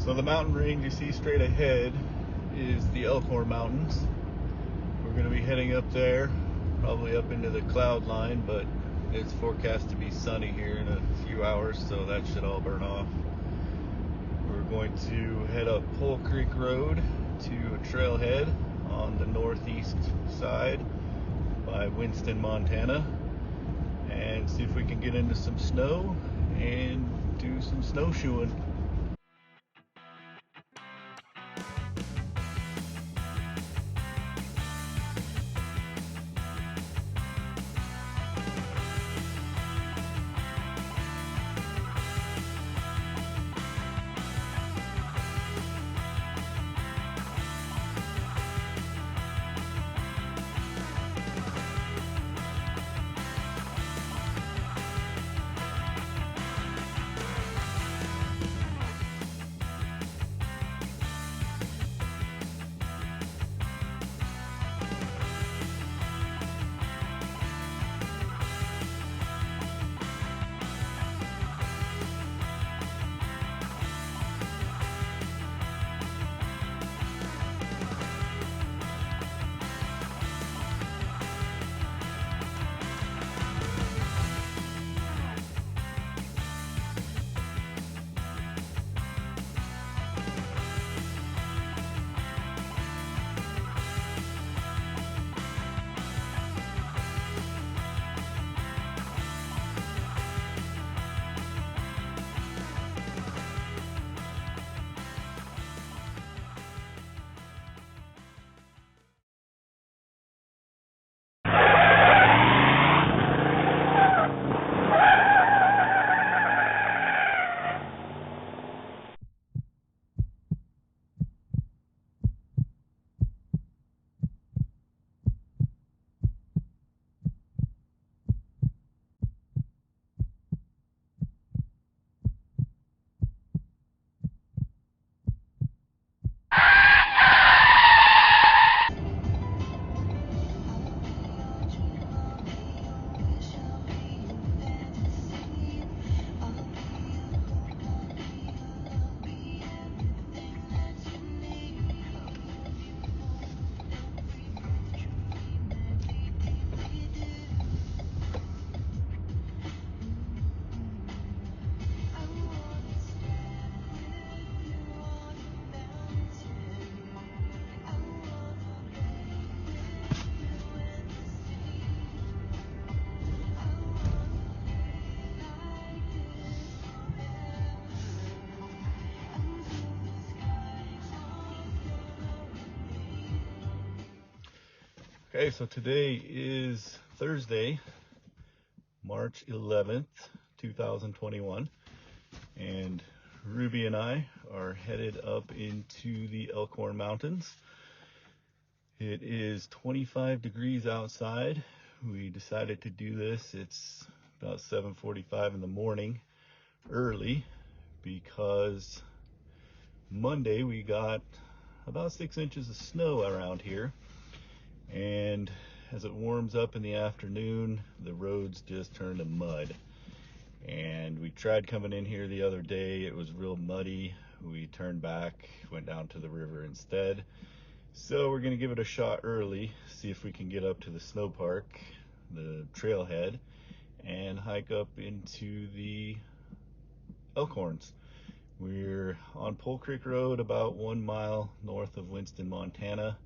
So the mountain range you see straight ahead is the Elkhorn Mountains. We're going to be heading up there, probably up into the cloud line, but it's forecast to be sunny here in a few hours, so that should all burn off. We're going to head up Pole Creek Road to a trailhead on the northeast side by Winston, Montana, and see if we can get into some snow and do some snowshoeing. Okay, so today is Thursday, March 11th, 2021, and Ruby and I are headed up into the Elkhorn Mountains. It is 25 degrees outside. We decided to do this. It's about 7:45 in the morning, early, because Monday we got about 6 inches of snow around here. And as it warms up in the afternoon, the roads just turn to mud. And we tried coming in here the other day. It was real muddy. We turned back, went down to the river instead. So we're going to give it a shot early, see if we can get up to the snow park, the trailhead, and hike up into the Elkhorns. We're on Pole Creek Road, about 1 mile north of Winston, Montana.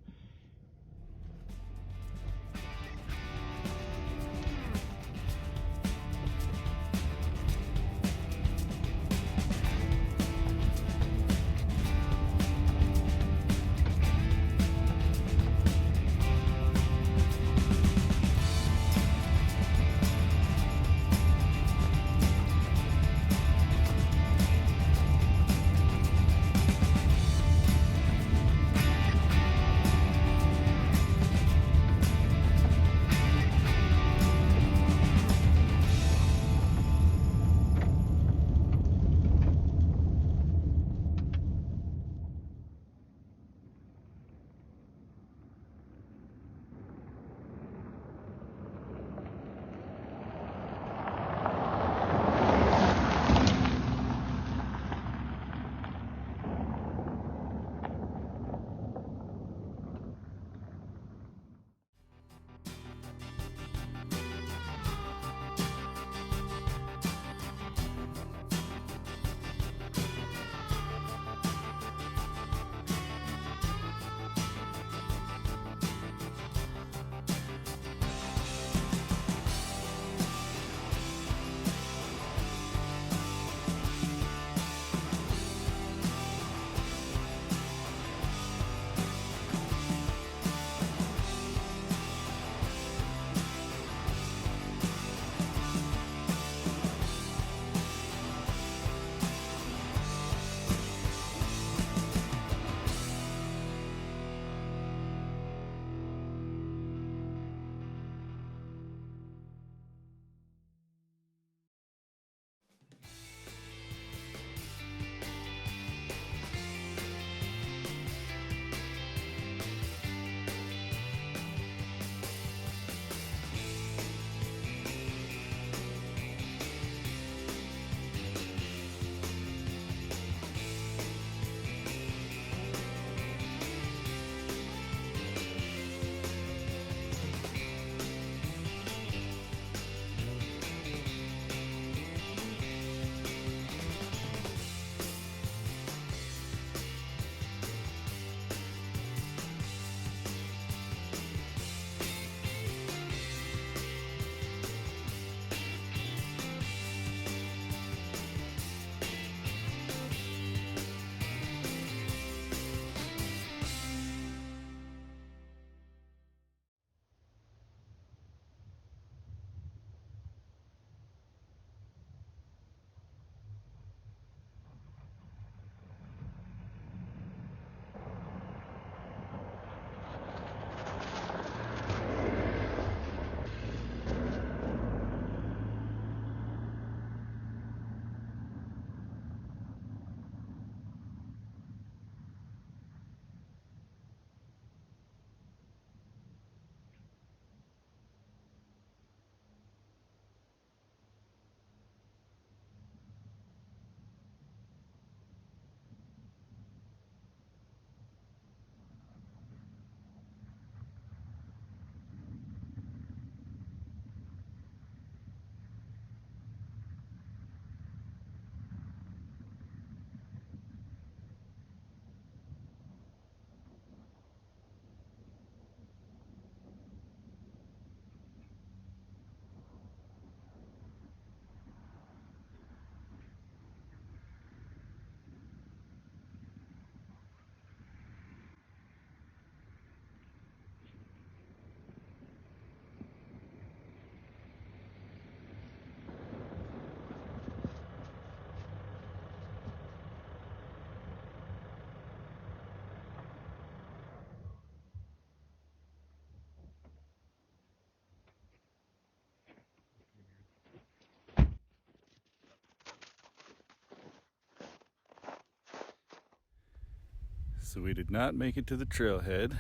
So we did not make it to the trailhead.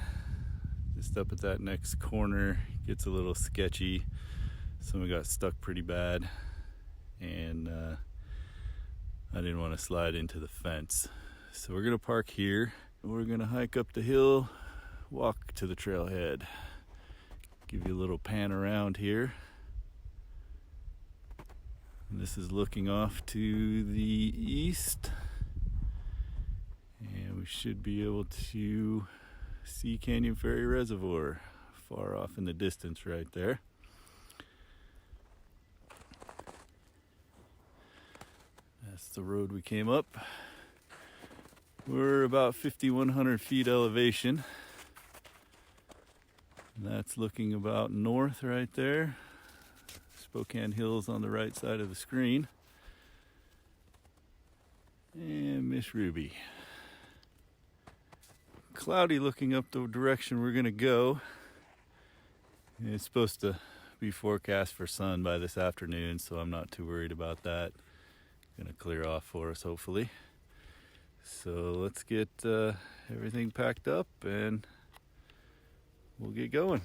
Just up at that next corner gets a little sketchy. Someone got stuck pretty bad, and I didn't want to slide into the fence. So we're gonna park here. We're gonna hike up the hill, walk to the trailhead. Give you a little pan around here. And this is looking off to the east. And we should be able to see Canyon Ferry Reservoir far off in the distance right there. That's the road we came up. We're about 5,100 feet elevation. And that's looking about north right there. Spokane Hills on the right side of the screen. And Miss Ruby. Cloudy looking up the direction we're gonna go. And it's supposed to be forecast for sun by this afternoon, so I'm not too worried about that. Gonna clear off for us hopefully. So let's get everything packed up and we'll get going.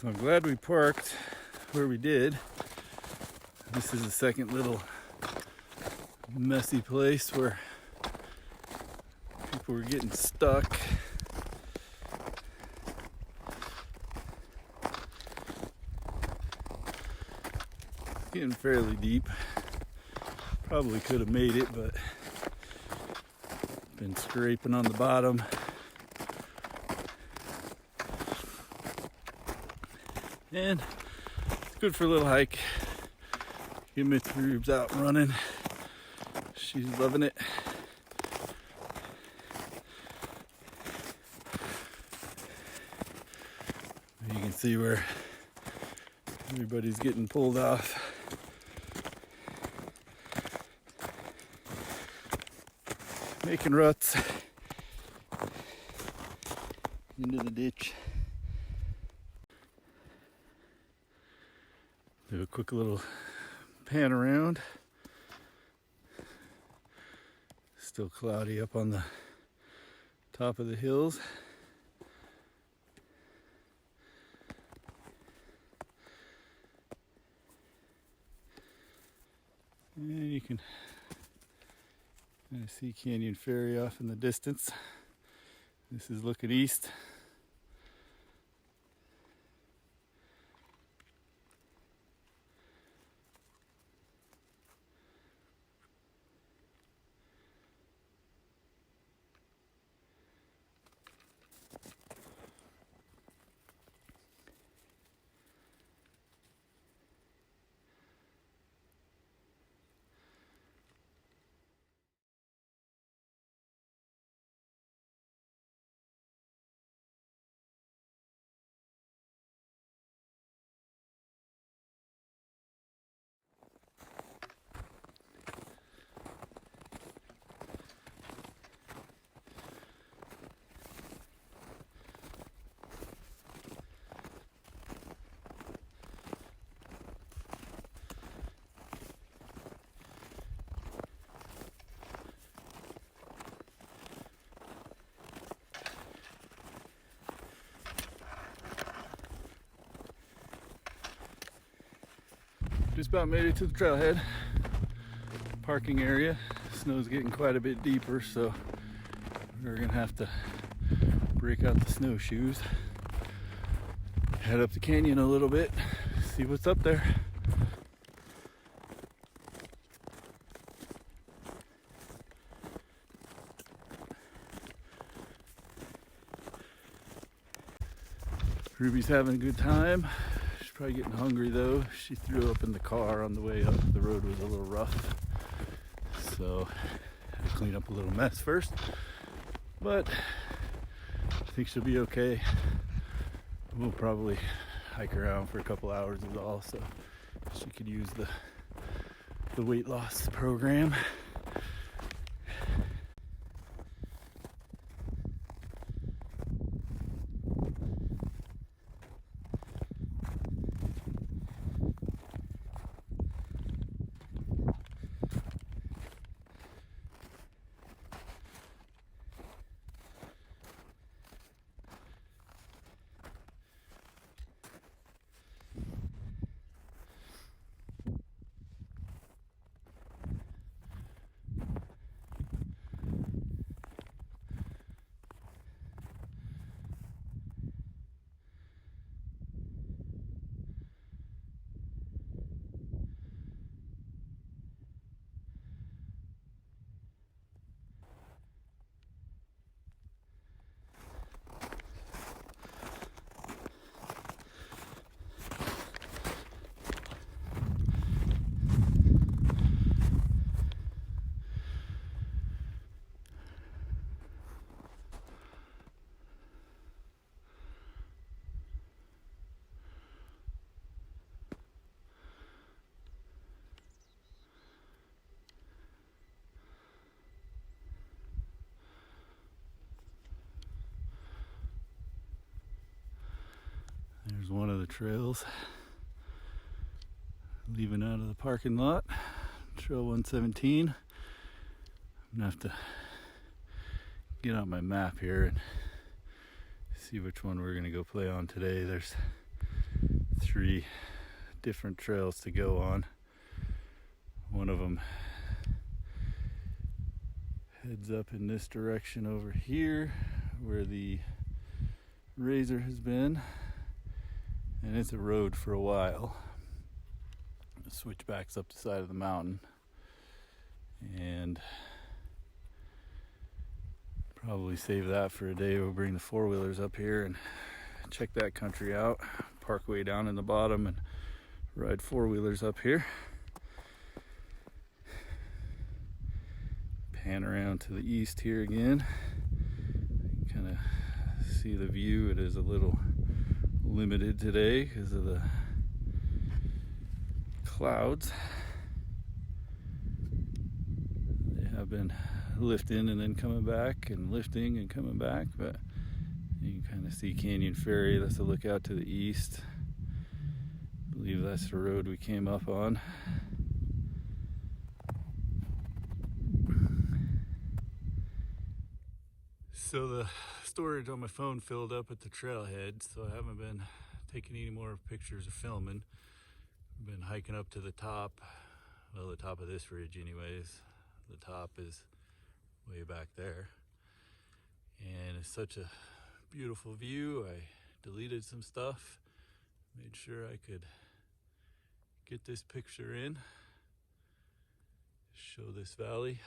So I'm glad we parked where we did. This is the second little messy place where people were getting stuck. It's getting fairly deep. Probably could have made it, but been scraping on the bottom. And it's good for a little hike. Get Miss Rubes out running. She's loving it. You can see where everybody's getting pulled off. making ruts into the ditch. Do a quick little pan around. Still cloudy up on the top of the hills. And you can kind of see Canyon Ferry off in the distance. This is looking east. Just about made it to the trailhead parking area. Snow's getting quite a bit deeper, so we're gonna have to break out the snowshoes, head up the canyon a little bit, see what's up there. Ruby's having a good time. Probably getting hungry though. She threw up in the car on the way up. The road was a little rough, so had to clean up a little mess first, but I think she'll be okay. We'll probably hike around for a couple hours is all, so she could use the weight loss program. There's one of the trails leaving out of the parking lot, Trail 117. I'm gonna have to get out my map here and see which one we're gonna go play on today. There's 3 different trails to go on. One of them heads up in this direction over here where the Razor has been, and it's a road for a while. The switchback's up the side of the mountain, and probably save that for a day. We'll bring the 4-wheelers up here and check that country out, park way down in the bottom and ride 4-wheelers up here. Pan around to the east here again, kind of see the view. It is a little limited today because of the clouds. They have I've been lifting and then coming back and lifting and coming back, but you can kind of see Canyon Ferry. That's a lookout to the east. I believe that's the road we came up on. So the storage on my phone filled up at the trailhead, so I haven't been taking any more pictures or filming. I've been hiking up to the top, well, the top of this ridge anyways. The top is way back there. And it's such a beautiful view. I deleted some stuff, made sure I could get this picture in, show this valley.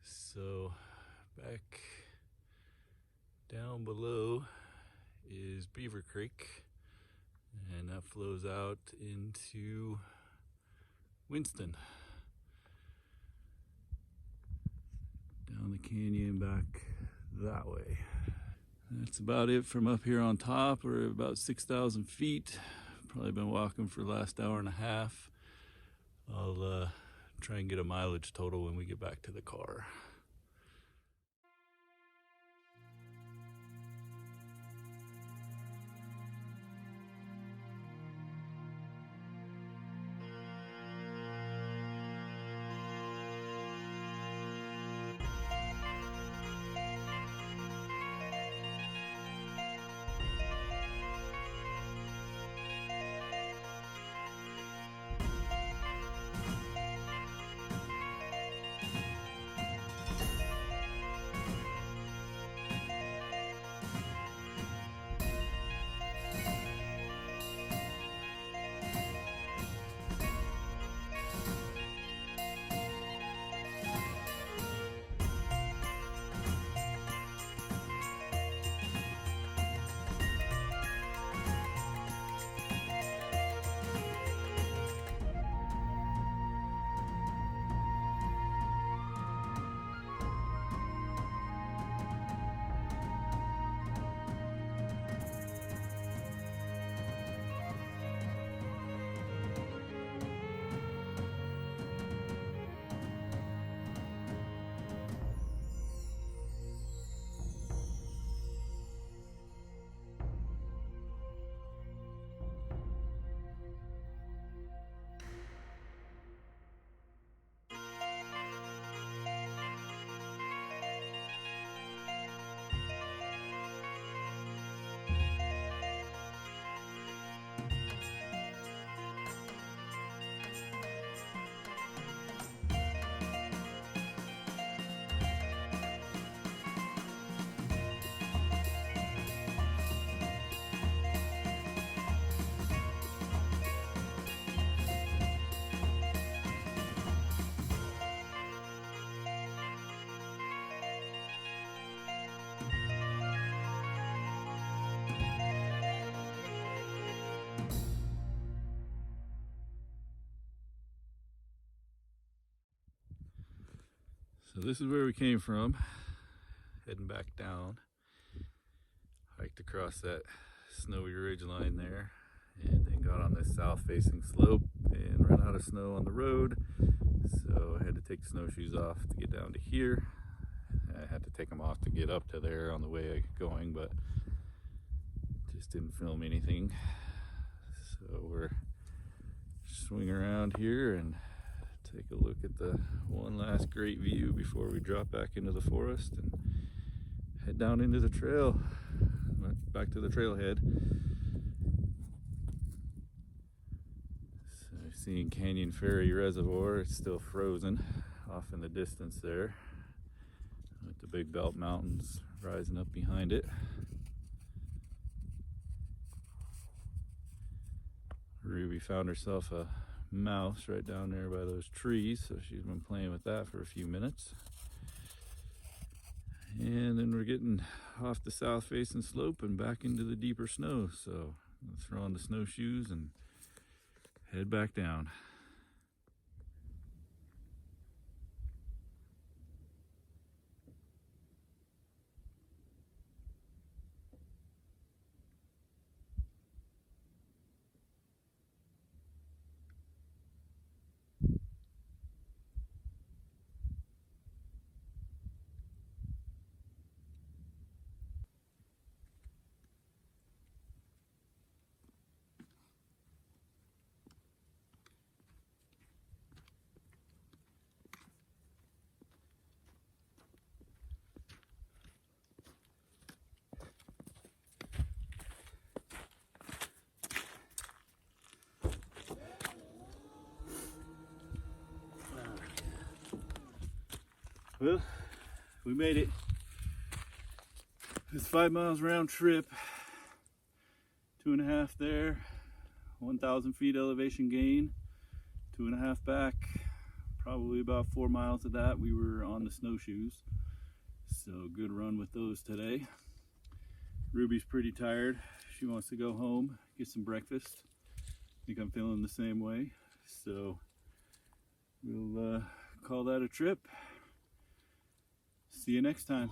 So back down below is Beaver Creek, and that flows out into Winston. Down the canyon back that way. That's about it from up here on top. We're about 6,000 feet. Probably been walking for the last hour and a half. I'll try and get a mileage total when we get back to the car. So this is where we came from, heading back down. Hiked across that snowy ridge line there, and then got on this south facing slope and ran out of snow on the road. So I had to take the snowshoes off to get down to here. I had to take them off to get up to there on the way going, but just didn't film anything. So we're swing around here and take a look at the one last great view before we drop back into the forest and head down into the trail, back to the trailhead. So seeing Canyon Ferry Reservoir, it's still frozen off in the distance there, with the Big Belt Mountains rising up behind it. Ruby found herself a mouse right down there by those trees, so she's been playing with that for a few minutes. And then we're getting off the south facing slope and back into the deeper snow, so I'll throw on the snowshoes and head back down. Well, we made it. It's 5 miles round trip, 2.5 there, 1,000 feet elevation gain, 2.5 back. Probably about 4 miles of that we were on the snowshoes. So good run with those today. Ruby's pretty tired. She wants to go home, get some breakfast. I think I'm feeling the same way. So we'll call that a trip. See you next time.